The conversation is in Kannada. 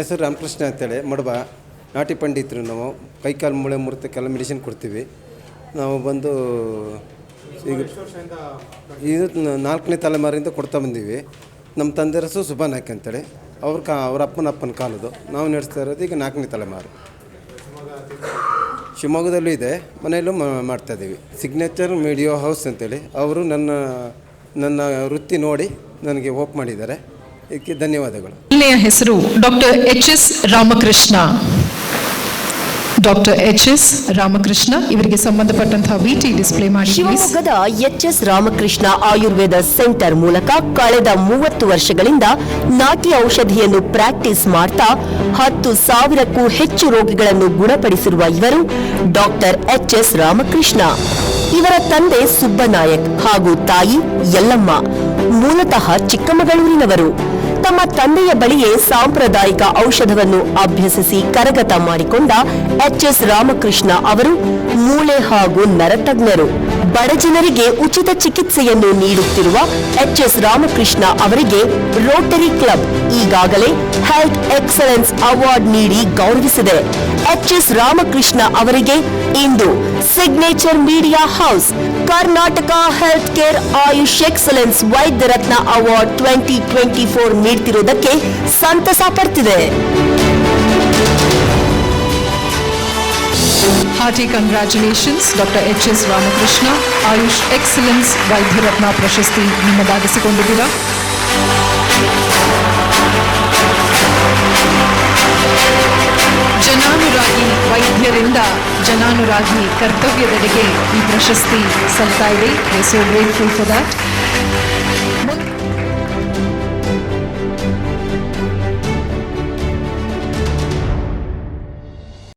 ಹೆಸರು ರಾಮಕೃಷ್ಣ ಅಂತೇಳಿ ಮಡಬ, ನಾಟಿ ಪಂಡಿತರು. ನಾವು ಕೈಕಾಲು ಮೂಳೆ ಮುರಿತಕ್ಕೆಲ್ಲ ಮೆಡಿಸಿನ್ ಕೊಡ್ತೀವಿ. ನಾವು ಬಂದು ಈಗ ಇದು 4ನೇ ತಲೆಮಾರಿಂದ ಕೊಡ್ತಾ ಬಂದೀವಿ. ನಮ್ಮ ತಂದೆ ಹೆಸರು ಸುಬ್ಬ ನಾಯ್ಕ ಅಂತೇಳಿ, ಅವ್ರ ಅಪ್ಪನ ಕಾಲದ್ದು. ನಾವು ನಡೆಸ್ತಾ ಇರೋದು ಈಗ 4ನೇ ತಲೆಮಾರು. ಶಿವಮೊಗ್ಗದಲ್ಲೂ ಇದೆ, ಮನೆಯಲ್ಲೂ ಮಾಡ್ತಾಯಿದ್ದೀವಿ. ಸಿಗ್ನೇಚರ್ ಮೀಡಿಯೋ ಹೌಸ್ ಅಂತೇಳಿ ಅವರು ನನ್ನ ವೃತ್ತಿ ನೋಡಿ ನನಗೆ ಹೋಪ್ ಮಾಡಿದ್ದಾರೆ. ಇದಕ್ಕೆ ಧನ್ಯವಾದಗಳು. ಜಿಲ್ಲೆಯ ಹೆಸರು doctor H S. Ramakrishna. Doctor H S. Ramakrishna ಇವರಿಗೆ ಸಂಬಂಧಪಟ್ಟಂತಹ ವಿಟಿ ಡಿಸ್ಪ್ಲೇ ಮಾಡಿ. ಶಿವಮೊಗ್ಗದ ಎಚ್.ಎಸ್. ರಾಮಕೃಷ್ಣ ಆಯುರ್ವೇದ ಸೆಂಟರ್ ಮೂಲಕ ಕಳೆದ 30 ವರ್ಷಗಳಿಂದ ನಾಟಿ ಔಷಧಿಯನ್ನು ಪ್ರಾಕ್ಟೀಸ್ ಮಾಡ್ತಾ 10,000ಕ್ಕೂ ಹೆಚ್ಚು ರೋಗಿಗಳನ್ನು ಗುಣಪಡಿಸಿರುವ ಇವರು ಡಾಕ್ಟರ್ ಎಚ್.ಎಸ್. ರಾಮಕೃಷ್ಣ. ಇವರ ತಂದೆ ಸುಬ್ಬನಾಯಕ್ ಹಾಗೂ ತಾಯಿ ಯಲ್ಲಮ್ಮ ಮೂಲತಃ ಚಿಕ್ಕಮಗಳೂರಿನವರು. ತಮ್ಮ ತಂದೆಯ ಬಳಿಯೇ ಸಾಂಪ್ರದಾಯಿಕ ಔಷಧವನ್ನು ಅಭ್ಯಸಿಸಿ ಕರಗತ ಮಾಡಿಕೊಂಡ ಎಚ್.ಎಸ್. ರಾಮಕೃಷ್ಣ ಅವರು ಮೂಳೆ ಹಾಗೂ ನರತಜ್ಞರು. ಬಡ ಜನರಿಗೆ ಉಚಿತ ಚಿಕಿತ್ಸೆಯನ್ನು ನೀಡುತ್ತಿರುವ ಎಚ್.ಎಸ್. ರಾಮಕೃಷ್ಣ ಅವರಿಗೆ ರೋಟರಿ ಕ್ಲಬ್ ಈಗಾಗಲೇ ಹೆಲ್ತ್ ಎಕ್ಸಲೆನ್ಸ್ ಅವಾರ್ಡ್ ನೀಡಿ ಗೌರವಿಸಿದೆ. ಎಚ್.ಎಸ್. ರಾಮಕೃಷ್ಣ ಅವರಿಗೆ ಇಂದು signature media house Karnataka health care Ayush excellence Vaidya Ratna award 2024 ನೀಡುತ್ತಿರುವುದಕ್ಕೆ ಸಂತಸ ಪಡ್ತಿದೆ. Hearty congratulations doctor H S. Ramakrishna. Ayush excellence Vaidya Ratna ಪ್ರಶಸ್ತಿ ನಿಮ್ಮದಾಗಿಸಿಕೊಂಡಿದ್ದೀರಾ. ಜನಾನುರಾಗಿ ವೈದ್ಯರಿಂದ ಜನಾನುರಾಗಿ ಕರ್ತವ್ಯದೆಡೆಗೆ ಈ ಪ್ರಶಸ್ತಿ ಸಲ್ತಾ ಇದೆ. I so grateful for that.